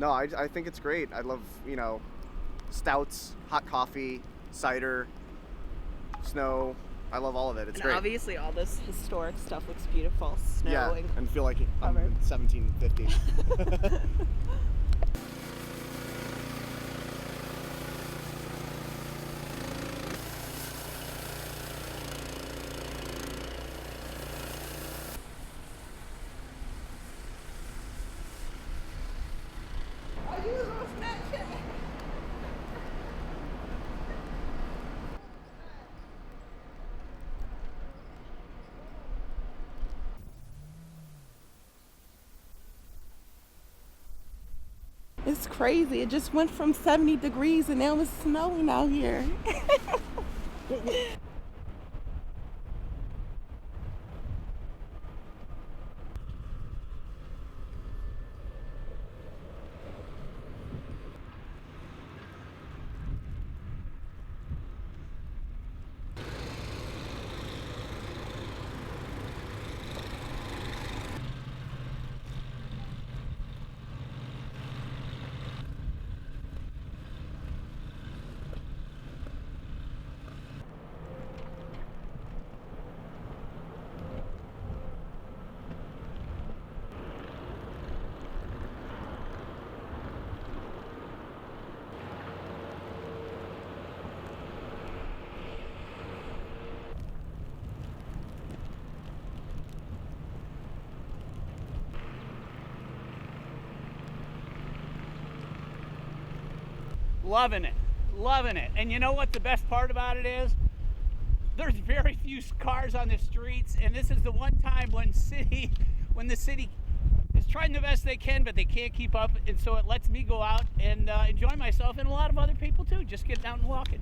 No, I think it's great. I love, stouts, hot coffee, cider, snow. I love all of it. It's And great. obviously all this historic stuff looks beautiful. Snow Yeah, and feel like I'm covered. in 1750. It's crazy. It just went from 70 degrees and now it's snowing out here. Loving it, loving it. And you know what the best part about it is? There's very few cars on the streets, and this is the one time when the city is trying the best they can, but they can't keep up, and so it lets me go out and enjoy myself, and a lot of other people too, just getting out and walking.